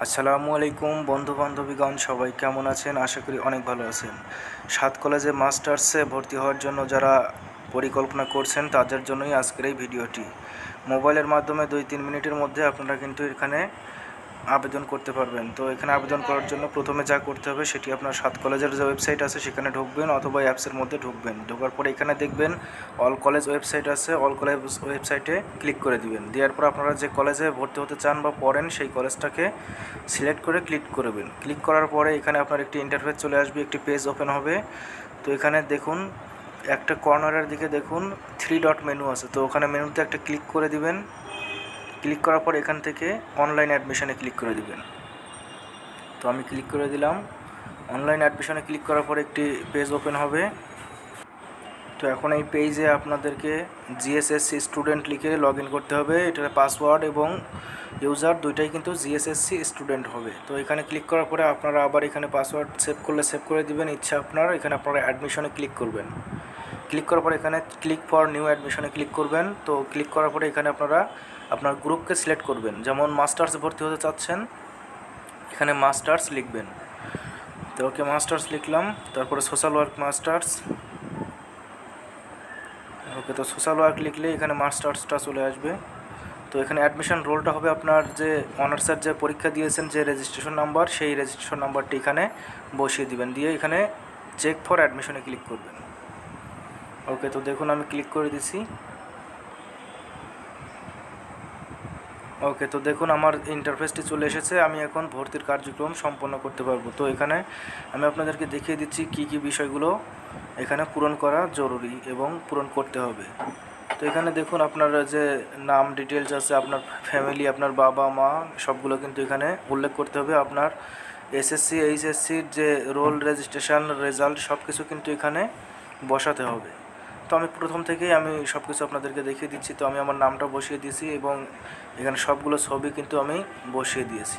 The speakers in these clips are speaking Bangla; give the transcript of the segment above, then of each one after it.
আসসালামু আলাইকুম বন্ধু বান্ধবীগণ, সবাই কেমন আছেন? আশা করি অনেক ভালো আছেন। সাত কলেজে মাস্টার্সে ভর্তি হওয়ার জন্য যারা পরিকল্পনা করছেন তাদের জন্যই আজকের এই ভিডিওটি। মোবাইলের মাধ্যমে 2-3 মিনিটের মধ্যে আপনারা কিন্তু এখানে আবেদন করতে পারবেন। তো এখানে আবেদন করার জন্য প্রথমে যা করতে হবে সেটি আপনার সাত কলেজের যে ওয়েবসাইট আছে সেখানে ঢুকবেন অথবা অ্যাপসের মধ্যে ঢুকবেন। ঢোকার পরে এখানে দেখবেন অল কলেজ ওয়েবসাইট আছে, অল কলেজ ওয়েবসাইটে ক্লিক করে দিবেন। দেওয়ার পর আপনারা যে কলেজে ভর্তি হতে চান বা পড়েন সেই কলেজটাকে সিলেক্ট করে ক্লিক করবেন। ক্লিক করার পরে এখানে আপনার একটি ইন্টারফেস চলে আসবে, একটি পেজ ওপেন হবে। তো এখানে দেখুন একটা কর্নারের দিকে দেখুন 3 ডট মেনু আছে, তো ওখানে মেনুতে একটা ক্লিক করে দিবেন। ক্লিক করার পর এখান থেকে অনলাইন অ্যাডমিশনে ক্লিক করে দিবেন। তো আমি ক্লিক করে দিলাম। অনলাইন অ্যাডমিশনে ক্লিক করার পর একটি পেজ ওপেন হবে। তো এখন এই পেজে আপনাদেরকে জিএসএসসি স্টুডেন্ট লিখে লগ ইন করতে হবে। এটার পাসওয়ার্ড এবং ইউজার দুইটাই কিন্তু জিএসএসসি স্টুডেন্ট হবে। তো এখানে ক্লিক করার পরে আপনারা আবার এখানে পাসওয়ার্ড সেভ করলে সেভ করে দিবেন, ইচ্ছা আপনার। এখানে আপনারা অ্যাডমিশনে ক্লিক করবেন। ক্লিক করার পরে এখানে ক্লিক ফর নিউ অ্যাডমিশনে ক্লিক করবেন। তো ক্লিক করার পরে এখানে আপনারা আপনার গ্রুপকে সিলেক্ট করবেন। যেমন মাস্টার্সে ভর্তি হতে চাচ্ছেন, এখানে মাস্টার্স লিখবেন। তো ওকে মাস্টার্স লিখলাম। তারপরে সোশ্যাল ওয়ার্ক মাস্টার্স। ওকে, তো সোশ্যাল ওয়ার্ক লিখলে এখানে মাস্টার্সটা চলে আসবে। তো এখানে অ্যাডমিশন রোলটা হবে আপনার যে অনার্সের যে পরীক্ষা দিয়েছেন যে রেজিস্ট্রেশন নাম্বার, সেই রেজিস্ট্রেশন নাম্বারটি এখানে বসিয়ে দিবেন। দিয়ে এখানে চেক ফর অ্যাডমিশনে ক্লিক করবেন। ওকে, তো দেখুন আমি ক্লিক করে দিছি। ওকে, তো দেখুন আমার ইন্টারফেসটি চলে এসেছে। আমি এখন ভর্তির কার্যক্রম সম্পন্ন করতে পারবো। তো এখানে আমি আপনাদেরকে দেখিয়ে দিচ্ছি কি কি বিষয়গুলো এখানে পূরণ করা জরুরি এবং পূরণ করতে হবে। তো এখানে দেখুন আপনার যে নাম ডিটেলস আছে, আপনার ফ্যামিলি, আপনার বাবা মা সবগুলো কিন্তু এখানে উল্লেখ করতে হবে। আপনার এসএসসি এইচএসসির যে রোল রেজিস্ট্রেশন রেজাল্ট সব কিছু কিন্তু এখানে বসাতে হবে। তো আমি প্রথম থেকেই আমি সব কিছু আপনাদেরকে দেখিয়ে দিচ্ছি। তো আমি আমার নামটা বসিয়ে দিয়েছি এবং এখানে সবগুলো ছবি কিন্তু আমি বসিয়ে দিয়েছি।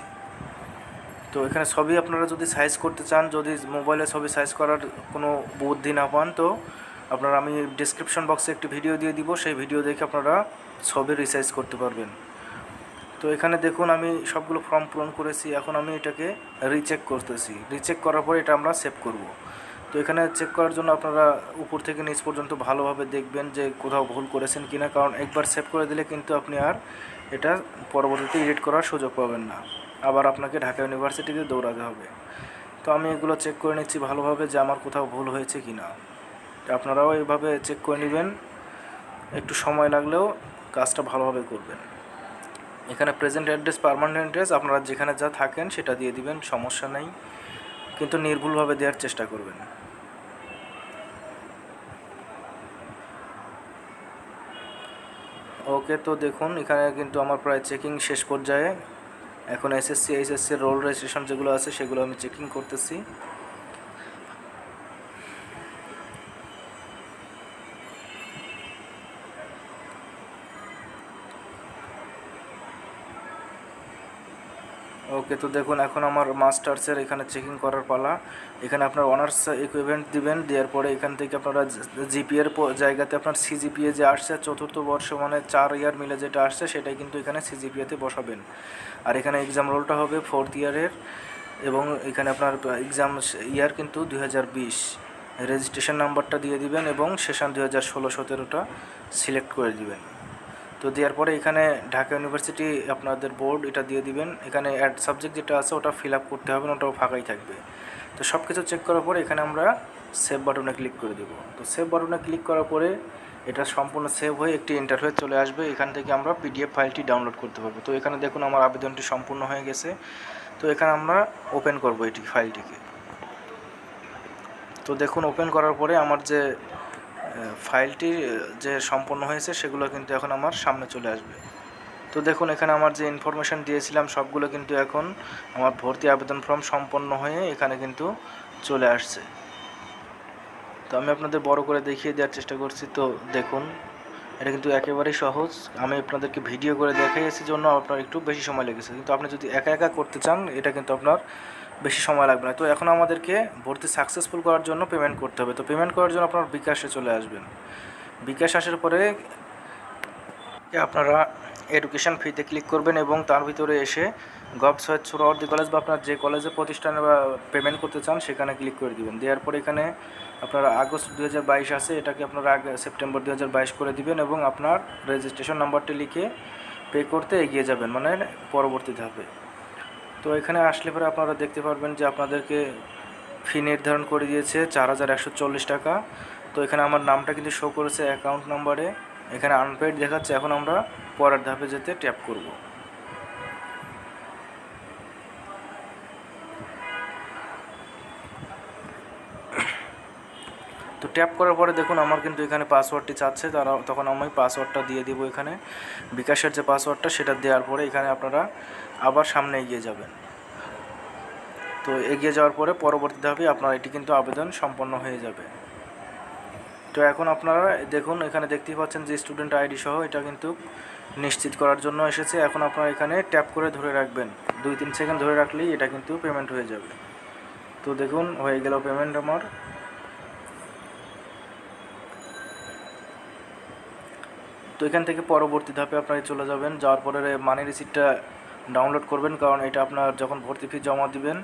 তো এখানে ছবি আপনারা যদি সাইজ করতে চান, যদি মোবাইলে ছবি সাইজ করার কোনো বুদ্ধি না পান, তো আপনারা আমি ডেসক্রিপশন বক্সে একটি ভিডিও দিয়ে দিব, সেই ভিডিও দেখে আপনারা ছবি রিসাইজ করতে পারবেন। তো এখানে দেখুন আমি সবগুলো ফর্ম পূরণ করেছি। এখন আমি এটাকে রিচেক করতেছি। রিচেক করার পর এটা আমরা সেভ করব। তো এখানে চেক করার জন্য আপনারা উপর থেকে নিচ পর্যন্ত ভালোভাবে দেখবেন যে কোথাও ভুল করেছেন কিনা, কারণ একবার সেভ করে দিলে কিন্তু আপনি আর এটা পরবর্তীতে এডিট করার সুযোগ পাবেন না, আবার আপনাকে ঢাকা ইউনিভার্সিটিতে দৌড়াতে হবে। তো আমি এগুলো চেক করে নিচ্ছি ভালোভাবে যে আমার কোথাও ভুল হয়েছে কি না। আপনারাও এইভাবে চেক করে নেবেন, একটু সময় লাগলেও কাজটা ভালোভাবে করবেন। এখানে প্রেজেন্ট অ্যাড্রেস পার্মানেন্ট অ্যাড্রেস আপনারা যেখানে যা থাকেন সেটা দিয়ে দিবেন, সমস্যা নেই, কিন্তু নির্ভুলভাবে দেওয়ার চেষ্টা করবেন। ওকে, তো দেখুন এখানে কিন্তু আমার প্রায় চেকিং শেষ পর্যায়ে। এখন এসএসসি এইচএসসির রোল রেজিস্ট্রেশন যেগুলো আছে সেগুলো আমি চেকিং করতেছি। ওকে, তো দেখুন এখন আমার মাস্টার্সের এখানে চেকিং করার পালা। এখানে আপনার অনার্স ইকুইভ্যালেন্ট দিবেন। দেওয়ার পরে এখান থেকে আপনারা জিপিএর জায়গাতে আপনার সিজিপিএ যে আসছে চতুর্থ বর্ষ মানে 4 ইয়ার মিলে যেটা আসছে সেটাই কিন্তু এখানে সিজিপিএতে বসাবেন। আর এখানে এক্সাম রোলটা হবে 4th ইয়ারের, এবং এখানে আপনার এক্সাম ইয়ার কিন্তু 2020। রেজিস্ট্রেশন নাম্বারটা দিয়ে দিবেন এবং সেশন 2016-17টা সিলেক্ট করে দিবেন। তো দেওয়ার পরে এখানে ঢাকা ইউনিভার্সিটি আপনাদের বোর্ড এটা দিয়ে দিবেন। এখানে অ্যাড সাবজেক্ট যেটা আছে ওটা ফিল আপ করতে হবে না, ওটাও ফাঁকাই থাকবে। তো সব কিছু চেক করার পরে এখানে আমরা সেভ বাটনে ক্লিক করে দেব। তো সেভ বাটনে ক্লিক করার পরে এটা সম্পূর্ণ সেভ হয়ে একটি ইন্টারফেস চলে আসবে। এখান থেকে আমরা পিডিএফ ফাইলটি ডাউনলোড করতে পারবো। তো এখানে দেখুন আমার আবেদনটি সম্পূর্ণ হয়ে গেছে। তো এখানে আমরা ওপেন করব এটি ফাইলটিকে। তো দেখুন ওপেন করার পরে আমার যে ফাইলটি যে সম্পন্ন হয়েছে সেগুলো কিন্তু এখন আমার সামনে চলে আসবে। তো দেখুন এখানে আমার যে ইনফরমেশান দিয়েছিলাম সবগুলো কিন্তু এখন আমার ভর্তি আবেদন ফর্ম সম্পন্ন হয়ে এখানে কিন্তু চলে আসছে। তো আমি আপনাদের বড় করে দেখিয়ে দেওয়ার চেষ্টা করছি। তো দেখুন এটা কিন্তু একেবারেই সহজ। আমি আপনাদেরকে ভিডিও করে দেখাইছি জন্য আপনার একটু বেশি সময় লেগেছে, কিন্তু আপনি যদি একা একা করতে চান এটা কিন্তু আপনার বেশি সময় লাগবে না। তো এখন আমাদেরকে ভর্তি সাকসেসফুল করার জন্য পেমেন্ট করতে হবে। তো পেমেন্ট করার জন্য আপনার বিকাশে চলে আসবেন। বিকাশ আসার পরে আপনারা এডুকেশন ফিতে ক্লিক করবেন এবং তার ভিতরে এসে গভ সৈয়দ সোহরাওয়ার্দী কলেজ বা আপনার যে কলেজে প্রতিষ্ঠানে বা পেমেন্ট করতে চান সেখানে ক্লিক করে দিবেন। দেওয়ার পর এখানে আপনারা আগস্ট 2022 আছে, এটাকে আপনারা আগে সেপ্টেম্বর 2022 করে দিবেন এবং আপনার রেজিস্ট্রেশন নাম্বারটি লিখে পে করতে এগিয়ে যাবেন, মানে পরবর্তী ধাপে। তো এখানে আসলে পরে আপনারা দেখতে পারবেন যে আপনাদেরকে ফি নির্ধারণ করে দিয়েছে 4140 টাকা। তো এখানে আমার নামটা কিন্তু শো করেছে অ্যাকাউন্ট নাম্বারে, এখানে আনপেইড দেখাচ্ছে। এখন আমরা পরের ধাপে যেতে ট্যাপ করব। তো ট্যাপ করার পরে দেখুন আমার কিন্তু এখানে পাসওয়ার্ডটি চাচ্ছে, তখন আমি পাসওয়ার্ডটা দিয়ে দিব। এখানে বিকাশের যে পাসওয়ার্ডটা সেটা দেওয়ার পরে এখানে আপনারা আবার সামনে এগিয়ে যাবেন। তো এগিয়ে যাওয়ার পরে পরবর্তী ধাপে আপনার এটি কিন্তু আবেদন সম্পন্ন হয়ে যাবে। তো এখন আপনারা দেখুন এখানে দেখতেই পাচ্ছেন যে স্টুডেন্ট আইডি সহ এটা কিন্তু নিশ্চিত করার জন্য এসেছে। এখন আপনারা এখানে ট্যাপ করে ধরে রাখবেন, 2-3 সেকেন্ড ধরে রাখলেই এটা কিন্তু পেমেন্ট হয়ে যাবে। তো দেখুন হয়ে গেল পেমেন্ট আমার। তো এখান থেকে পরবর্তী ধাপে আপনারা চলে যাবেন, যাওয়ার পরে মানি রিসিপ্টটা ডাউনলোড করবেন, কারণ এটা আপনার যখন ভর্তি ফি জমা দিবেন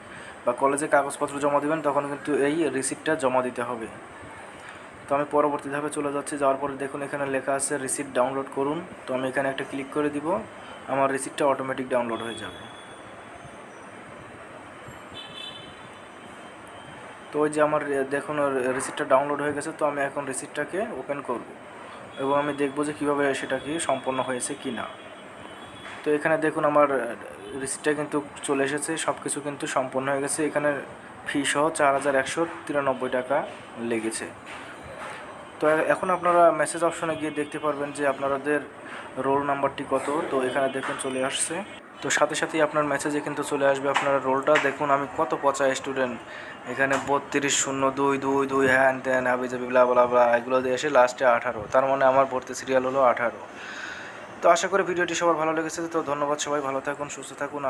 বা কলেজে কাগজপত্র জমা দিবেন তখন কিন্তু এই রিসিপ্টটা জমা দিতে হবে। তো আমি পরবর্তী ধাপে চলে যাচ্ছি। যাওয়ার পরে দেখুন এখানে লেখা আছে রিসিপ্ট ডাউনলোড করুন। তো আমি এখানে একটা ক্লিক করে দিব, আমার রিসিপ্টটা অটোমেটিক ডাউনলোড হয়ে যাবে। তো ওই যে আমার দেখুন রিসিপ্টটা ডাউনলোড হয়ে গেছে। তো আমি এখন রিসিপ্টটাকে ওপেন করব এবং আমি দেখব যে কীভাবে সেটা কি সম্পন্ন হয়েছে কি না। তো এখানে দেখুন আমার রিসিপ্টটা কিন্তু চলে এসেছে, সব কিছু কিন্তু সম্পন্ন হয়ে গেছে। এখানে ফি সহ 4193 টাকা লেগেছে। তো এখন আপনারা মেসেজ অপশনে গিয়ে দেখতে পারবেন যে আপনাদের রোল নাম্বারটি কত। তো এখানে দেখুন চলে আসছে। তো সাথে সাথেই আপনার মেসেজে কিন্তু চলে আসবে আপনার রোলটা। দেখুন আমি কত পচা স্টুডেন্ট, এখানে 320222 হ্যান ত্যান হাবিজাবি ব্লা ব্লা ব্লা এগুলো দিয়ে এসে লাস্টে 18, তার মানে আমার ভর্তি সিরিয়াল হলো 18। তো আশা করি ভিডিওটি সবার ভালো লেগেছে। তো ধন্যবাদ, সবাই ভালো থাকুন, সুস্থ থাকুন।